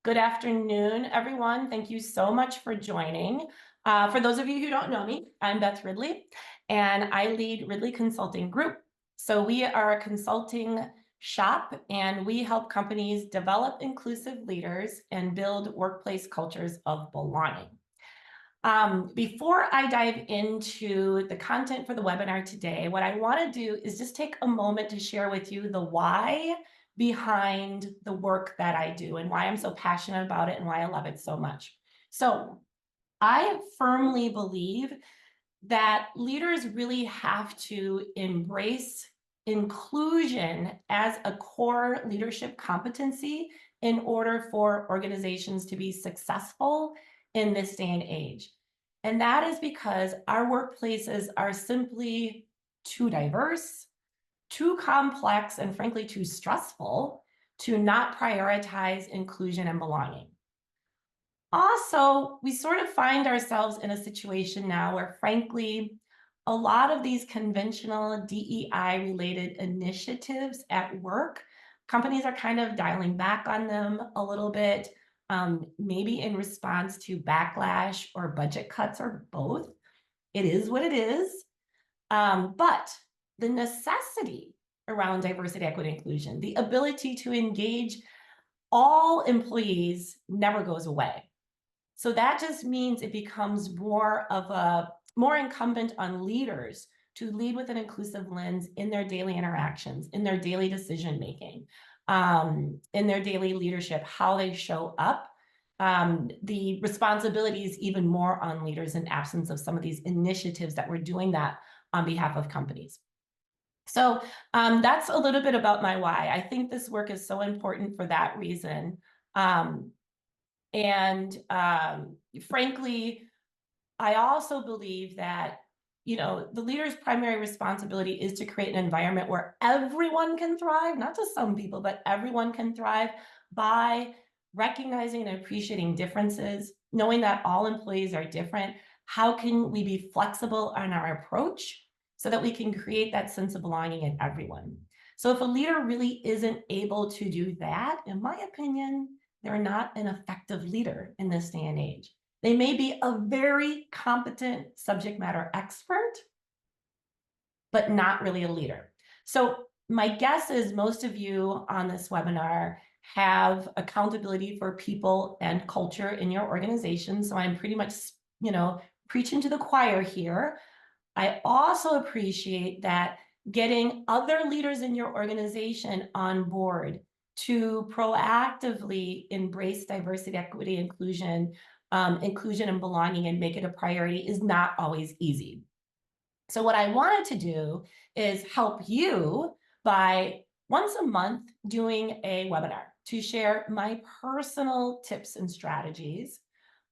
Good afternoon, everyone. Thank you so much for joining. For those of you who don't know me, I'm Beth Ridley, and I lead Ridley Consulting Group. So we are a consulting shop, and we help companies develop inclusive leaders and build workplace cultures of belonging. Before I dive into the content for the webinar today, what I want to do is just take a moment to share with you the why behind the work that I do and why I'm so passionate about it and why I love it so much. So I firmly believe that leaders really have to embrace inclusion as a core leadership competency in order for organizations to be successful in this day and age. And that is because our workplaces are simply too diverse, too complex, and frankly, too stressful to not prioritize inclusion and belonging. Also, we sort of find ourselves in a situation now where, frankly, a lot of these conventional DEI-related initiatives at work, companies are kind of dialing back on them a little bit, maybe in response to backlash or budget cuts or both. It is what it is. But the necessity around diversity, equity, inclusion, the ability to engage all employees never goes away. So that just means it becomes more incumbent on leaders to lead with an inclusive lens in their daily interactions, in their daily decision making, in their daily leadership, how they show up. The responsibility is even more on leaders in absence of some of these initiatives that we're doing that on behalf of companies. So that's a little bit about my why. I think this work is so important for that reason. Frankly, I also believe that, the leader's primary responsibility is to create an environment where everyone can thrive, not just some people, but everyone can thrive by recognizing and appreciating differences, knowing that all employees are different. How can we be flexible in our approach so that we can create that sense of belonging in everyone? So if a leader really isn't able to do that, in my opinion, they're not an effective leader in this day and age. They may be a very competent subject matter expert, but not really a leader. So my guess is most of you on this webinar have accountability for people and culture in your organization. So I'm pretty much, preaching to the choir here. I also appreciate that getting other leaders in your organization on board to proactively embrace diversity, equity, inclusion and belonging and make it a priority is not always easy. So what I wanted to do is help you by once a month doing a webinar to share my personal tips and strategies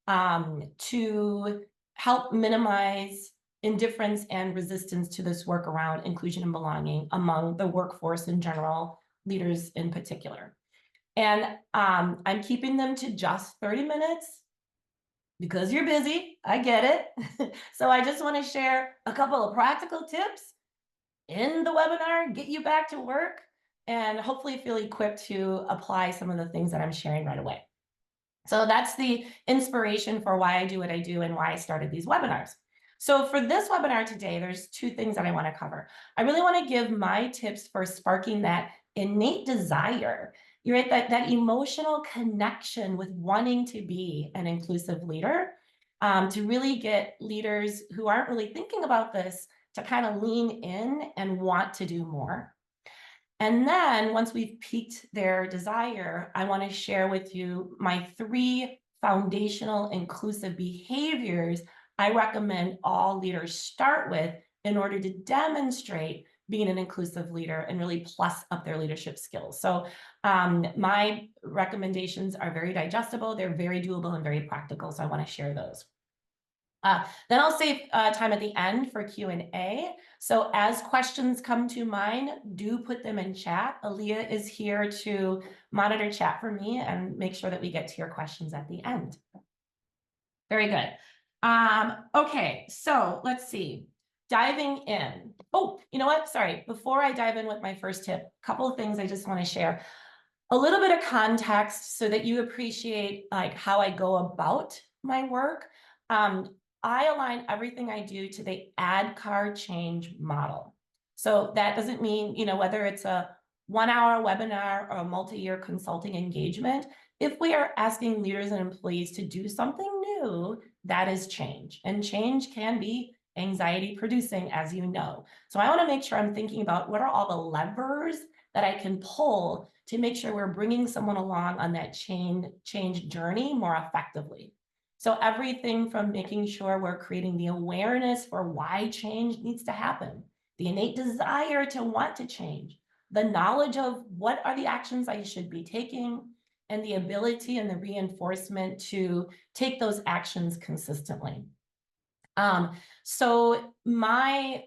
to help minimize indifference and resistance to this work around inclusion and belonging among the workforce in general, leaders in particular. And I'm keeping them to just 30 minutes because you're busy. I get it. So I just want to share a couple of practical tips in the webinar, get you back to work, and hopefully feel equipped to apply some of the things that I'm sharing right away. So that's the inspiration for why I do what I do and why I started these webinars. So for this webinar today, there's two things that I want to cover. I really want to give my tips for sparking that innate desire, you're right, that emotional connection with wanting to be an inclusive leader, to really get leaders who aren't really thinking about this to kind of lean in and want to do more. And then once we've piqued their desire, I want to share with you my 3 foundational inclusive behaviors I recommend all leaders start with in order to demonstrate being an inclusive leader and really plus up their leadership skills. So my recommendations are very digestible, they're very doable and very practical. So I want to share those. Then I'll save time at the end for Q&A. So as questions come to mind, do put them in chat. Aaliyah is here to monitor chat for me and make sure that we get to your questions at the end. Very good. Okay, so let's see. Diving in. Oh, you know what? Sorry. Before I dive in with my first tip, a couple of things I just want to share. A little bit of context so that you appreciate like how I go about my work. I align everything I do to the ADKAR change model. So that doesn't mean, whether it's a 1 hour webinar or a multi-year consulting engagement, if we are asking leaders and employees to do something new, that is change. And change can be anxiety producing, as you know. So I want to make sure I'm thinking about what are all the levers that I can pull to make sure we're bringing someone along on that change journey more effectively. So everything from making sure we're creating the awareness for why change needs to happen, the innate desire to want to change, the knowledge of what are the actions I should be taking, and the ability and the reinforcement to take those actions consistently. So my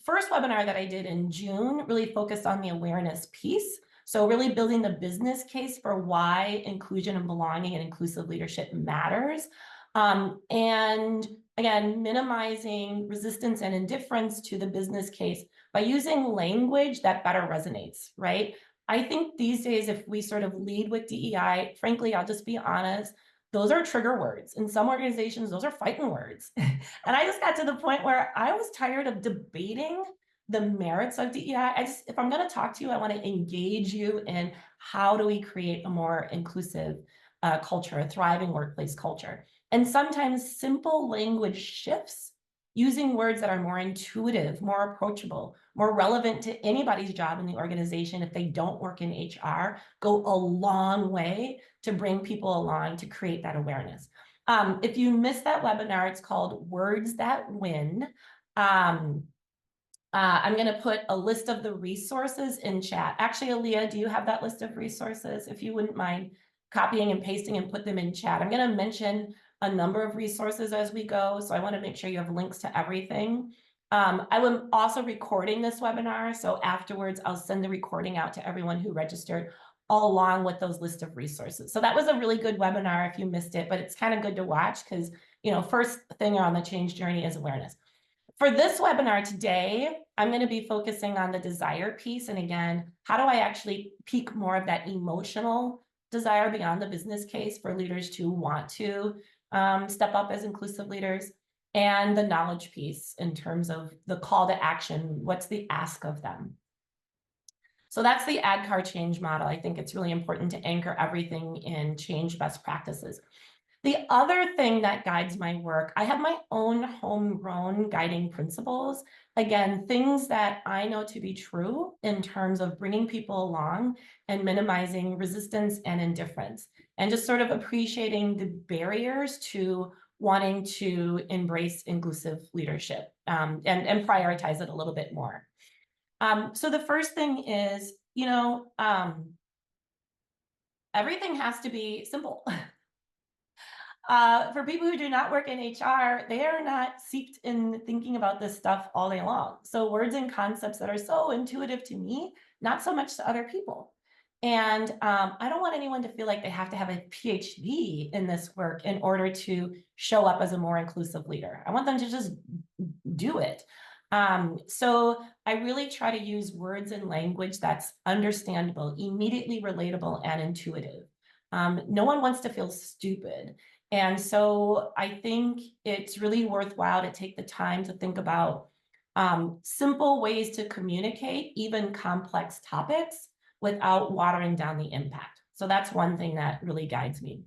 first webinar that I did in June really focused on the awareness piece. So really building the business case for why inclusion and belonging and inclusive leadership matters. And again, minimizing resistance and indifference to the business case by using language that better resonates, right? I think these days, if we sort of lead with DEI, frankly, I'll just be honest, those are trigger words. In some organizations, those are fighting words. And I just got to the point where I was tired of debating the merits of DEI. If I'm going to talk to you, I want to engage you in how do we create a more inclusive culture, a thriving workplace culture. And sometimes simple language shifts using words that are more intuitive, more approachable, more relevant to anybody's job in the organization if they don't work in HR, go a long way to bring people along to create that awareness. If you missed that webinar, it's called Words That Win. I'm going to put a list of the resources in chat. Actually, Aaliyah, do you have that list of resources? If you wouldn't mind copying and pasting and put them in chat. I'm going to mention a number of resources as we go, so I want to make sure you have links to everything. I am also recording this webinar, so afterwards I'll send the recording out to everyone who registered along with those list of resources. So that was a really good webinar if you missed it, but it's kind of good to watch because, first thing on the change journey is awareness. For this webinar today, I'm going to be focusing on the desire piece. And again, how do I actually peak more of that emotional desire beyond the business case for leaders to want to step up as inclusive leaders, and the knowledge piece in terms of the call to action. What's the ask of them? So that's the ADKAR change model. I think it's really important to anchor everything in change best practices. The other thing that guides my work, I have my own homegrown guiding principles. Again, things that I know to be true in terms of bringing people along and minimizing resistance and indifference, and just sort of appreciating the barriers to wanting to embrace inclusive leadership and prioritize it a little bit more. So the first thing is, everything has to be simple. For people who do not work in HR, they are not seeped in thinking about this stuff all day long. So words and concepts that are so intuitive to me, not so much to other people. And I don't want anyone to feel like they have to have a PhD in this work in order to show up as a more inclusive leader. I want them to just do it. So I really try to use words and language that's understandable, immediately relatable, and intuitive. No one wants to feel stupid. And so I think it's really worthwhile to take the time to think about simple ways to communicate even complex topics without watering down the impact. So that's one thing that really guides me.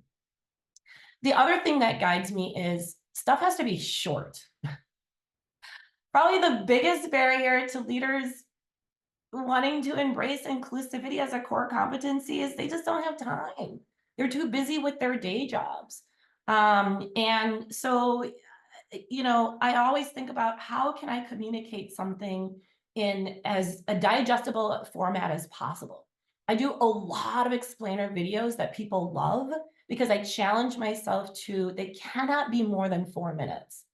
The other thing that guides me is stuff has to be short. Probably the biggest barrier to leaders wanting to embrace inclusivity as a core competency is they just don't have time. They're too busy with their day jobs. And so, I always think about how can I communicate something in as a digestible format as possible. I do a lot of explainer videos that people love because I challenge myself to, they cannot be more than 4 minutes.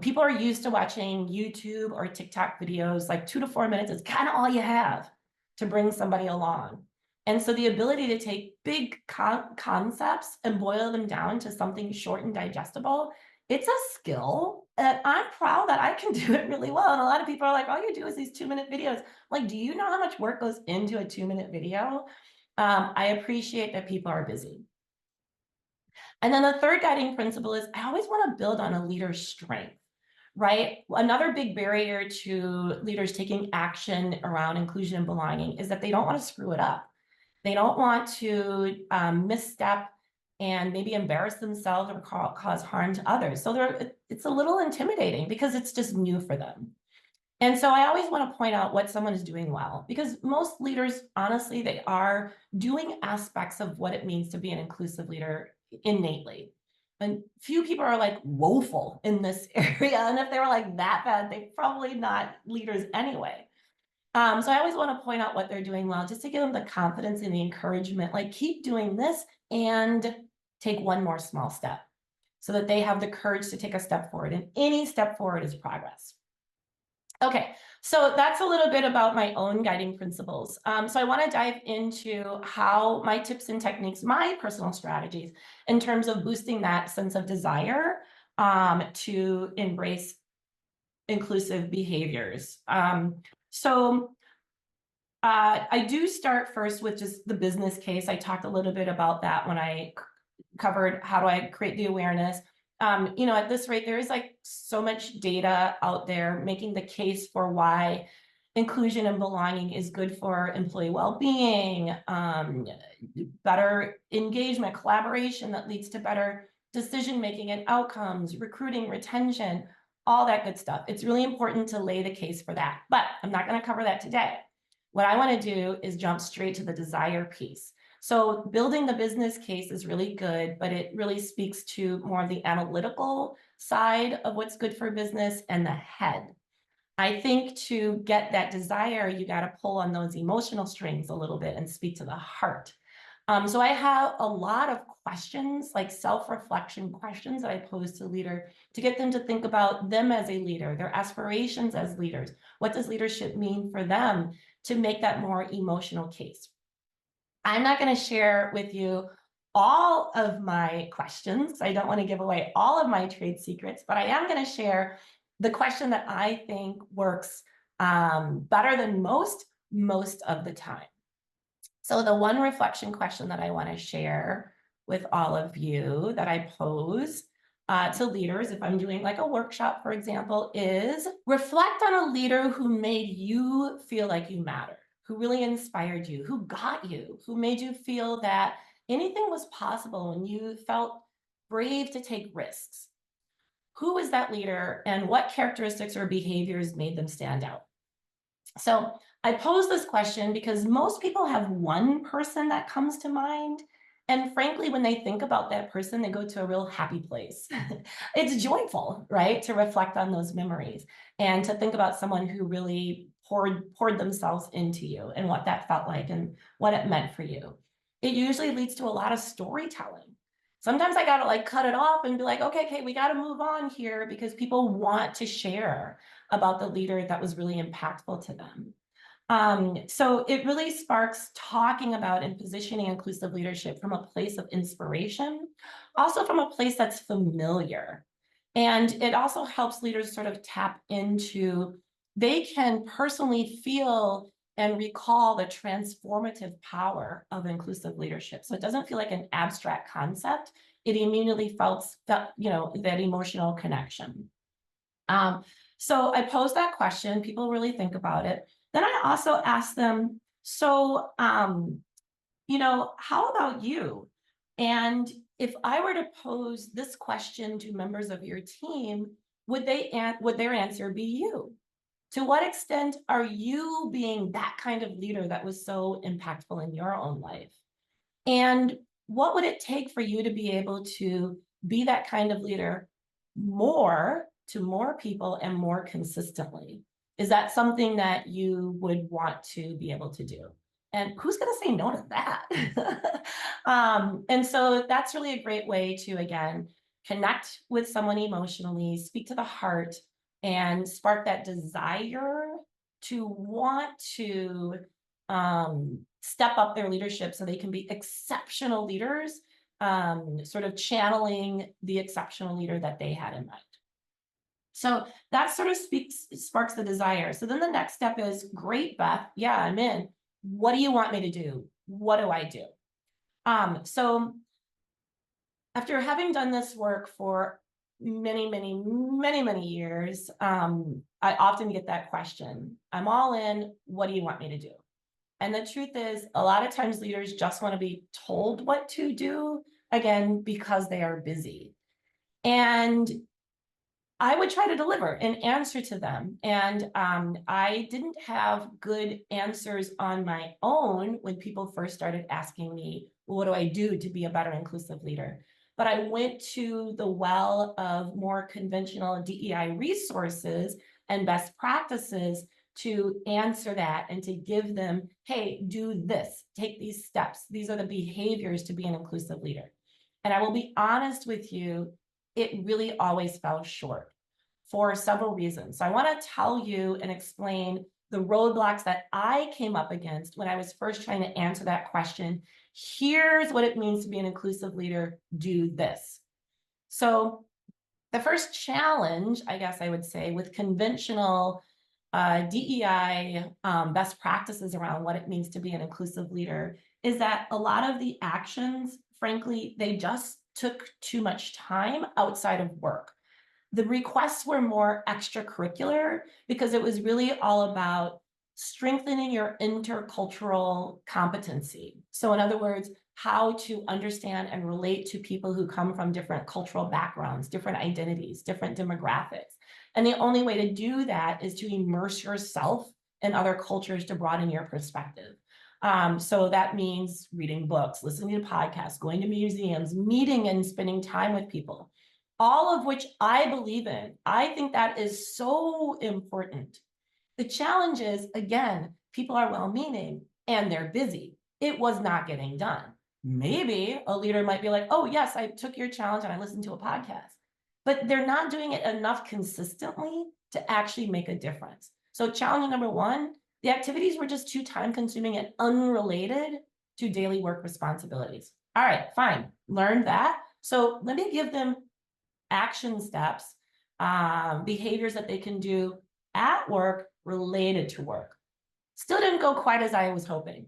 People are used to watching YouTube or TikTok videos, like 2 to 4 minutes is kind of all you have to bring somebody along. And so the ability to take big concepts and boil them down to something short and digestible, it's a skill that I'm proud that I can do it really well. And a lot of people are like, all you do is these 2-minute videos. Like, do you know how much work goes into a 2-minute video? I appreciate that people are busy. And then the third guiding principle is I always want to build on a leader's strength, right? Another big barrier to leaders taking action around inclusion and belonging is that they don't want to screw it up. They don't want to misstep and maybe embarrass themselves or cause harm to others. So it's a little intimidating because it's just new for them. And so I always want to point out what someone is doing well, because most leaders, honestly, they are doing aspects of what it means to be an inclusive leader innately. And few people are like woeful in this area. And if they were like that bad, they're probably not leaders anyway. So I always want to point out what they're doing well, just to give them the confidence and the encouragement, like keep doing this and take one more small step so that they have the courage to take a step forward. And any step forward is progress. Okay, so that's a little bit about my own guiding principles. So I want to dive into how my tips and techniques, my personal strategies in terms of boosting that sense of desire to embrace inclusive behaviors. I do start first with just the business case. I talked a little bit about that when I covered how do I create the awareness. At this rate, there is like so much data out there making the case for why inclusion and belonging is good for employee well-being, better engagement, collaboration that leads to better decision-making and outcomes, recruiting, retention, all that good stuff. It's really important to lay the case for that, but I'm not going to cover that today. What I want to do is jump straight to the desire piece. So building the business case is really good, but it really speaks to more of the analytical side of what's good for business and the head. I think to get that desire, you got to pull on those emotional strings a little bit and speak to the heart. So I have a lot of questions, like self-reflection questions that I pose to leader to get them to think about them as a leader, their aspirations as leaders. What does leadership mean for them to make that more emotional case? I'm not going to share with you all of my questions. I don't want to give away all of my trade secrets, but I am going to share the question that I think works better than most of the time. So the one reflection question that I want to share with all of you that I pose to leaders, if I'm doing like a workshop, for example, is reflect on a leader who made you feel like you matter, who really inspired you, who got you, who made you feel that anything was possible and you felt brave to take risks. Who was that leader and what characteristics or behaviors made them stand out? So I pose this question because most people have one person that comes to mind. And frankly, when they think about that person, they go to a real happy place. It's joyful, right? To reflect on those memories and to think about someone who really poured themselves into you and what that felt like and what it meant for you. It usually leads to a lot of storytelling. Sometimes I got to like cut it off and be like, okay, we got to move on here because people want to share about the leader that was really impactful to them. So it really sparks talking about and positioning inclusive leadership from a place of inspiration, also from a place that's familiar. And it also helps leaders sort of tap into, they can personally feel and recall the transformative power of inclusive leadership. So it doesn't feel like an abstract concept. It immediately felt that emotional connection. So I pose that question, people really think about it. Then I also ask them, so, how about you? And if I were to pose this question to members of your team, would their answer be you? To what extent are you being that kind of leader that was so impactful in your own life? And what would it take for you to be able to be that kind of leader to more people and more consistently? Is that something that you would want to be able to do? And who's going to say no to that? And so that's really a great way to, again, connect with someone emotionally, speak to the heart, and spark that desire to want to step up their leadership so they can be exceptional leaders, sort of channeling the exceptional leader that they had in mind. So that sort of sparks the desire. So then the next step is, great, Beth. Yeah, I'm in. What do you want me to do? what do I do? So after having done this work for many years, I often get that question. I'm all in. What do you want me to do? And the truth is, a lot of times leaders just want to be told what to do, again, because they are busy. And I would try to deliver an answer to them. And I didn't have good answers on my own when people first started asking me, well, what do I do to be a better inclusive leader? But I went to the well of more conventional DEI resources and best practices to answer that and to give them, hey, do this, take these steps. These are the behaviors to be an inclusive leader. And I will be honest with you, it really always fell short for several reasons. So I want to tell you and explain the roadblocks that I came up against when I was first trying to answer that question. Here's what it means to be an inclusive leader. Do this. So the first challenge, I guess I would say, with conventional DEI best practices around what it means to be an inclusive leader is that a lot of the actions, frankly, they just took too much time outside of work. The requests were more extracurricular because it was really all about strengthening your intercultural competency. So in other words, how to understand and relate to people who come from different cultural backgrounds, different identities, different demographics. And the only way to do that is to immerse yourself in other cultures to broaden your perspective. So that means reading books, listening to podcasts, going to museums, meeting and spending time with people, all of which I believe in. I think that is so important. The challenge is, again, people are well-meaning and they're busy. It was not getting done. Maybe a leader might be like, oh, yes, I took your challenge and I listened to a podcast, but they're not doing it enough consistently to actually make a difference. So challenge number one, the activities were just too time-consuming and unrelated to daily work responsibilities. All right, fine, learned that. So let me give them action steps, behaviors that they can do at work related to work. Still didn't go quite as I was hoping.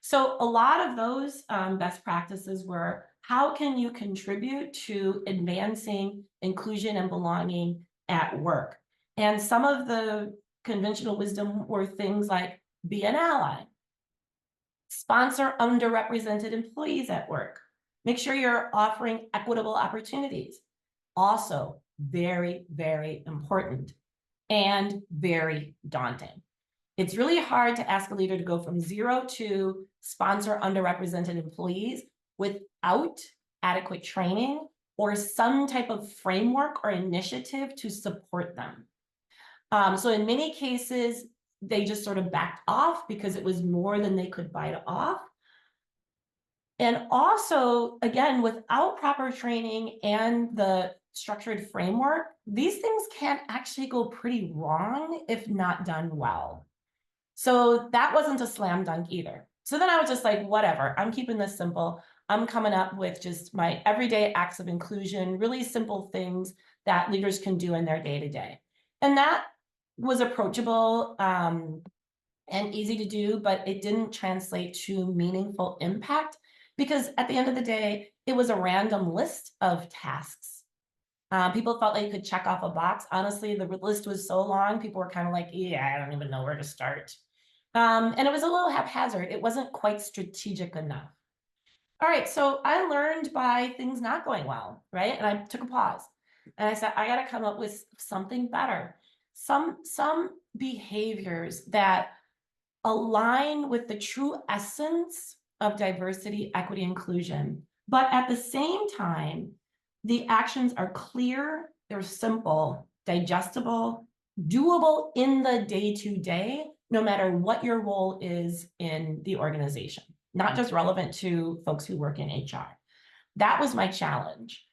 So a lot of those best practices were, how can you contribute to advancing inclusion and belonging at work? And some of the conventional wisdom were things like be an ally, sponsor underrepresented employees at work, make sure you're offering equitable opportunities. Also very important and very daunting. It's really hard to ask a leader to go from 0 to sponsor underrepresented employees without adequate training or some type of framework or initiative to support them. So in many cases, they just sort of backed off because it was more than they could bite off. And also, again, without proper training and the structured framework, these things can actually go pretty wrong if not done well. So that wasn't a slam dunk either. So then I was just like, whatever, I'm keeping this simple. I'm coming up with just my everyday acts of inclusion, really simple things that leaders can do in their day-to-day. And that was approachable and easy to do, but it didn't translate to meaningful impact because at the end of the day, it was a random list of tasks. People felt like you could check off a box. Honestly, the list was so long, people were kind of like, yeah, I don't even know where to start. And it was a little haphazard. It wasn't quite strategic enough. All right, so I learned by things not going well, right? And I took a pause and I said, I got to come up with something better. Some behaviors that align with the true essence of diversity, equity, inclusion. But at the same time, the actions are clear, they're simple, digestible, doable in the day-to-day, no matter what your role is in the organization, not just relevant to folks who work in HR. That was my challenge.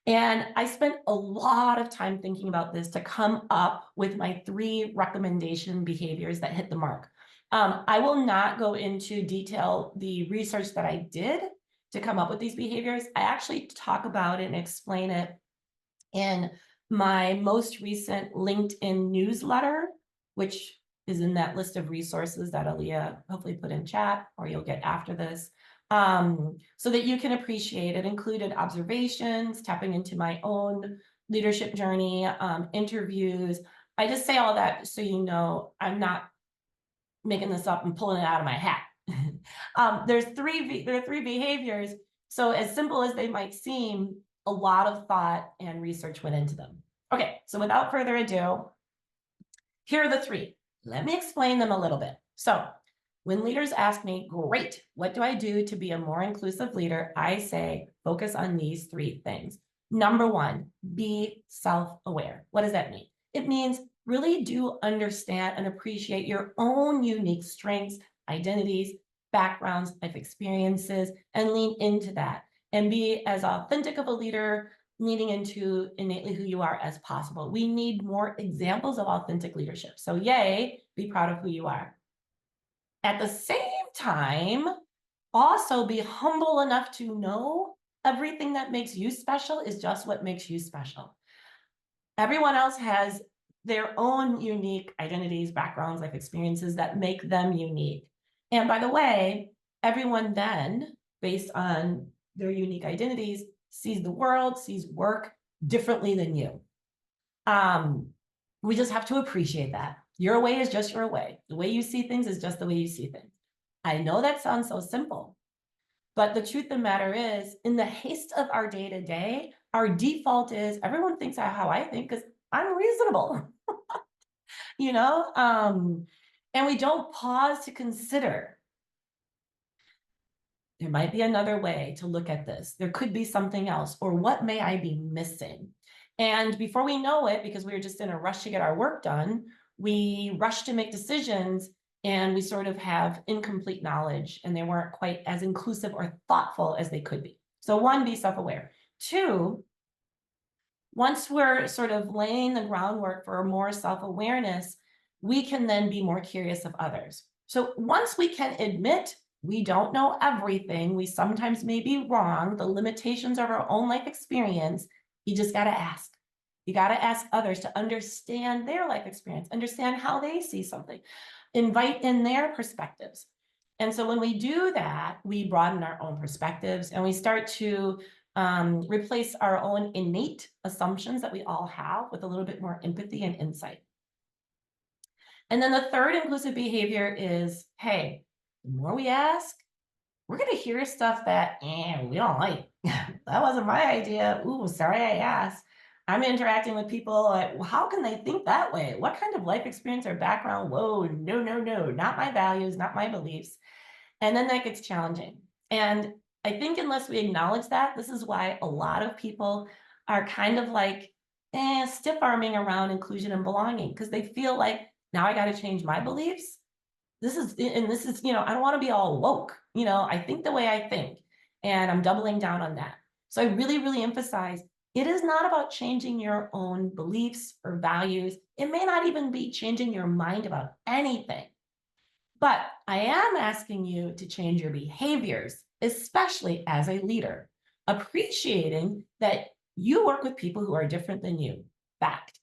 And I spent a lot of time thinking about this to come up with my 3 recommendation behaviors that hit the mark. I will not go into detail the research that I did to come up with these behaviors. I actually talk about it and explain it in my most recent LinkedIn newsletter, which is in that list of resources that Aaliyah hopefully put in chat, or you'll get after this, so that you can appreciate it. Included observations, tapping into my own leadership journey, interviews. I just say all that so you know I'm not making this up and pulling it out of my hat. There are three behaviors. So as simple as they might seem, a lot of thought and research went into them. Okay, so without further ado, here are the three. Let me explain them a little bit. So when leaders ask me, great, what do I do to be a more inclusive leader? I say, focus on these three things. Number one, be self-aware. What does that mean? It means really do understand and appreciate your own unique strengths, identities, backgrounds, life experiences, and lean into that. And be as authentic of a leader, leaning into innately who you are as possible. We need more examples of authentic leadership. So yay, be proud of who you are. At the same time, also be humble enough to know everything that makes you special is just what makes you special. Everyone else has their own unique identities, backgrounds, life experiences that make them unique. And by the way, everyone then, based on their unique identities, sees the world, sees work differently than you. We just have to appreciate that. Your way is just your way. The way you see things is just the way you see things. I know that sounds so simple, but the truth of the matter is, in the haste of our day-to-day, our default is everyone thinks how I think because I'm reasonable, you know? And we don't pause to consider there might be another way to look at this. There could be something else, or what may I be missing? And before we know it, because we were just in a rush to get our work done, we rush to make decisions and we sort of have incomplete knowledge and they weren't quite as inclusive or thoughtful as they could be. So one, be self-aware. Two, once we're sort of laying the groundwork for more self-awareness, we can then be more curious of others. So once we can admit we don't know everything, we sometimes may be wrong, the limitations of our own life experience, you just got to ask. You got to ask others to understand their life experience, understand how they see something, invite in their perspectives. And so when we do that, we broaden our own perspectives and we start to replace our own innate assumptions that we all have with a little bit more empathy and insight. And then the third inclusive behavior is, hey, the more we ask, we're going to hear stuff that we don't like. That wasn't my idea. Ooh, sorry I asked. I'm interacting with people like, well, how can they think that way? What kind of life experience or background? Whoa, no, no, no, not my values, not my beliefs. And then that gets challenging. And I think unless we acknowledge that, this is why a lot of people are kind of like stiff arming around inclusion and belonging, because they feel like now I got to change my beliefs. This is, you know, I don't want to be all woke. You know, I think the way I think, and I'm doubling down on that. So I really, really emphasize it is not about changing your own beliefs or values. It may not even be changing your mind about anything. But I am asking you to change your behaviors, especially as a leader, appreciating that you work with people who are different than you, fact.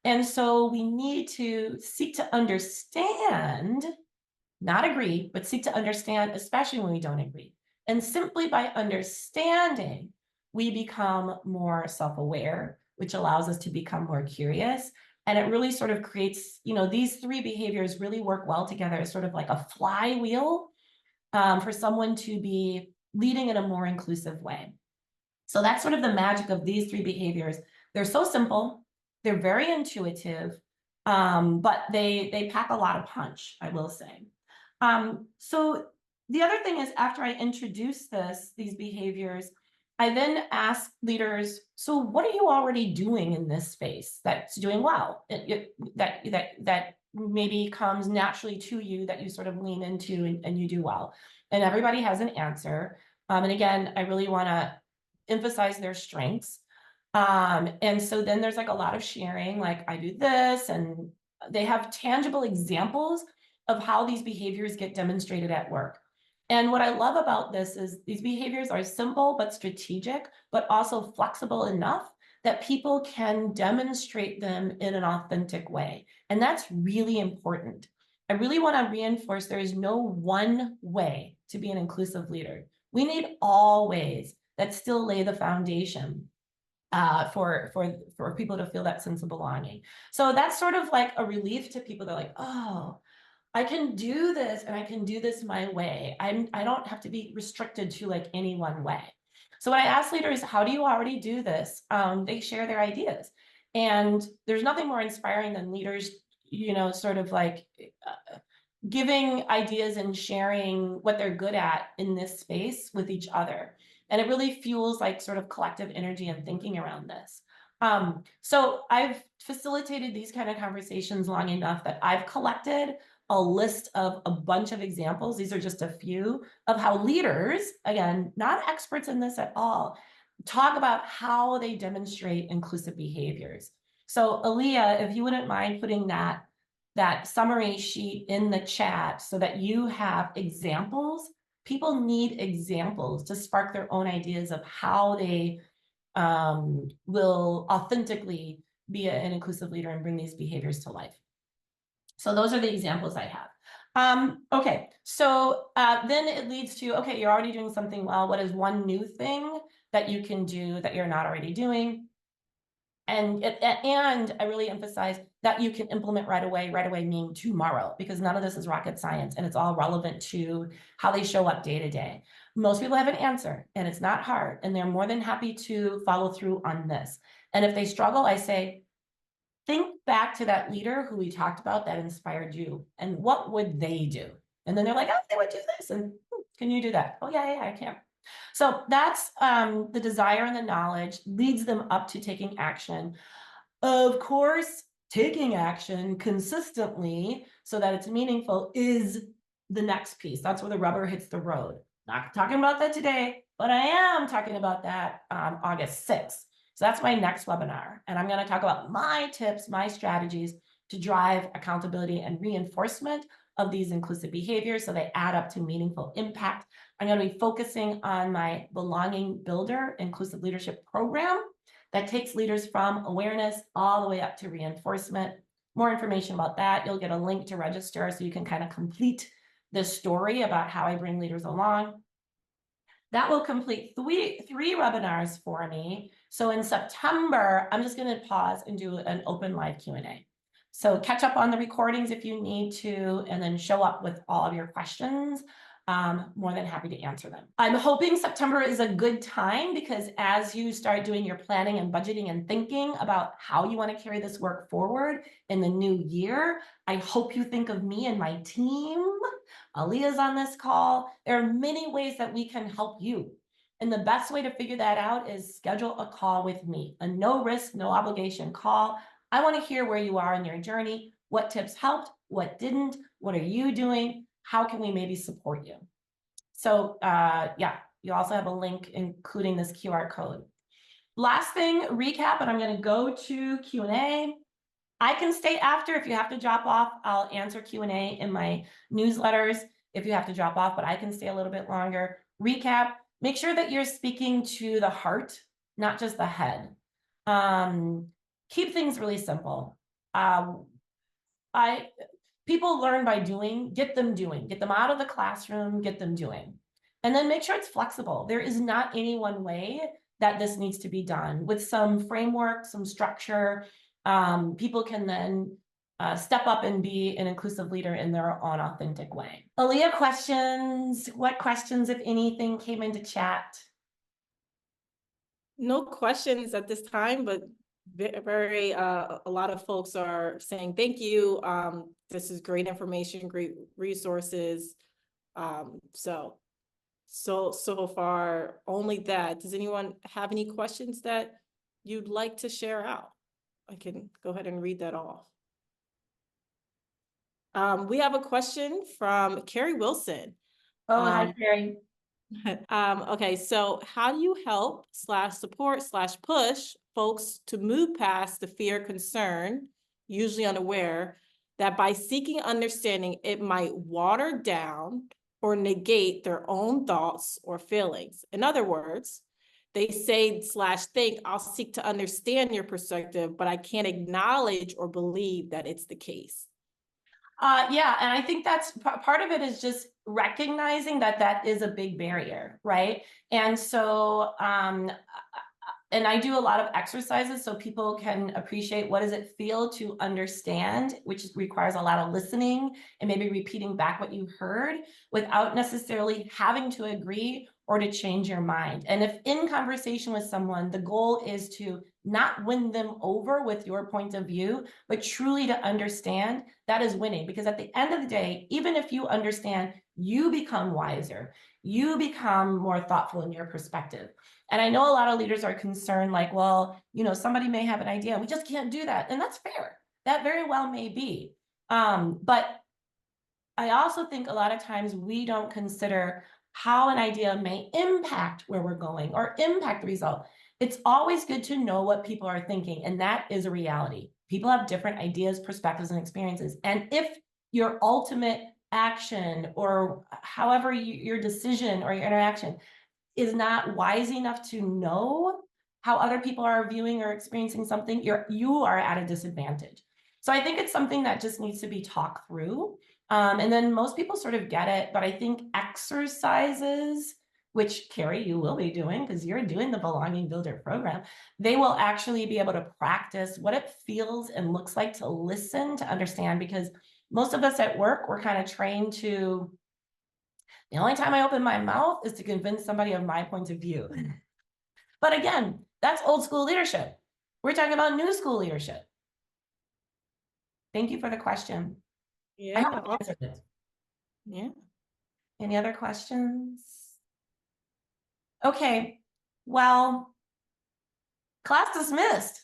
And so we need to seek to understand, not agree, but seek to understand, especially when we don't agree. And simply by understanding, we become more self-aware, which allows us to become more curious. And it really sort of creates, you know, these three behaviors really work well together as sort of like a flywheel for someone to be leading in a more inclusive way. So that's sort of the magic of these three behaviors. They're so simple, they're very intuitive, but they pack a lot of punch, I will say. So the other thing is, after I introduce these behaviors, I then ask leaders, so what are you already doing in this space that's doing well, that maybe comes naturally to you, that you sort of lean into and you do well? And everybody has an answer. And again, I really want to emphasize their strengths. And so then there's like a lot of sharing, like I do this, and they have tangible examples of how these behaviors get demonstrated at work. And what I love about this is these behaviors are simple but strategic, but also flexible enough that people can demonstrate them in an authentic way. And that's really important. I really want to reinforce there is no one way to be an inclusive leader. We need all ways that still lay the foundation for people to feel that sense of belonging. So that's sort of like a relief to people. They're like, oh, I can do this, and I can do this my way. I don't have to be restricted to like any one way. So when I ask leaders, how do you already do this? They share their ideas. And there's nothing more inspiring than leaders, sort of like giving ideas and sharing what they're good at in this space with each other. And it really fuels like sort of collective energy and thinking around this. So I've facilitated these kind of conversations long enough that I've collected a list of a bunch of examples. These are just a few of how leaders, again, not experts in this at all, talk about how they demonstrate inclusive behaviors. So Aaliyah, if you wouldn't mind putting that summary sheet in the chat so that you have examples. People need examples to spark their own ideas of how they will authentically be an inclusive leader and bring these behaviors to life. So those are the examples I have. Okay, so then it leads to, okay, you're already doing something well. What is one new thing that you can do that you're not already doing? And I really emphasize that you can implement right away meaning tomorrow, because none of this is rocket science and it's all relevant to how they show up day to day. Most people have an answer and it's not hard, and they're more than happy to follow through on this. And if they struggle, I say, think back to that leader who we talked about that inspired you, and what would they do? And then they're like, oh, they would do this. And can you do that? Oh, yeah, I can. So that's the desire and the knowledge leads them up to taking action. Of course, taking action consistently so that it's meaningful is the next piece. That's where the rubber hits the road. Not talking about that today, but I am talking about that August 6th. So that's my next webinar. And I'm going to talk about my tips, my strategies to drive accountability and reinforcement of these inclusive behaviors so they add up to meaningful impact. I'm going to be focusing on my Belonging Builder Inclusive Leadership Program that takes leaders from awareness all the way up to reinforcement. More information about that, you'll get a link to register so you can kind of complete this story about how I bring leaders along. That will complete three webinars for me. So in September, I'm just going to pause and do an open live Q&A. So catch up on the recordings if you need to, and then show up with all of your questions. More than happy to answer them. I'm hoping September is a good time, because as you start doing your planning and budgeting and thinking about how you want to carry this work forward in the new year, I hope you think of me and my team. Aaliyah's on this call. There are many ways that we can help you. And the best way to figure that out is schedule a call with me, a no risk, no obligation call. I want to hear where you are in your journey, what tips helped, what didn't, what are you doing? How can we maybe support you? So yeah, you also have a link including this QR code. Last thing, recap, and I'm going to go to Q&A. I can stay after if you have to drop off. I'll answer Q&A in my newsletters if you have to drop off, but I can stay a little bit longer. Recap, make sure that you're speaking to the heart, not just the head. Keep things really simple. People learn by doing, get them out of the classroom, get them doing. And then make sure it's flexible. There is not any one way that this needs to be done. With some framework, some structure, people can then step up and be an inclusive leader in their own authentic way. Aaliyah, questions? What questions, if anything, came into chat? No questions at this time, but very a lot of folks are saying thank you. This is great information, great resources. So far only that. Does anyone have any questions that you'd like to share out? I can go ahead and read that off. We have a question from Carrie Wilson. Oh, hi, Carrie. Okay, so how do you help /support /push folks to move past the fear, concern, usually unaware, that by seeking understanding, it might water down or negate their own thoughts or feelings? In other words, they say /think, I'll seek to understand your perspective, but I can't acknowledge or believe that it's the case. Yeah, and I think that's part of it is just recognizing that that is a big barrier, right? And so, and I do a lot of exercises so people can appreciate what does it feel to understand, which requires a lot of listening and maybe repeating back what you heard without necessarily having to agree or to change your mind. And if in conversation with someone, the goal is to not win them over with your point of view, but truly to understand, that is winning. Because at the end of the day, even if you understand, you become wiser, you become more thoughtful in your perspective. And I know a lot of leaders are concerned, like, well, somebody may have an idea, we just can't do that. And that's fair. That very well may be. But I also think a lot of times we don't consider how an idea may impact where we're going or impact the result. It's always good to know what people are thinking, and that is a reality. People have different ideas, perspectives, and experiences. And if your ultimate action or however your decision or your interaction is not wise enough to know how other people are viewing or experiencing something, you are at a disadvantage. So I think it's something that just needs to be talked through. And then most people sort of get it, but I think exercises, which Carrie, you will be doing because you're doing the Belonging Builder program, they will actually be able to practice what it feels and looks like to listen, to understand, because most of us at work, we're kind of trained to the only time I open my mouth is to convince somebody of my point of view. But again, that's old school leadership. We're talking about new school leadership. Thank you for the question. I hope Yeah, I answered it. yeah. Any other questions? Okay, well, class dismissed.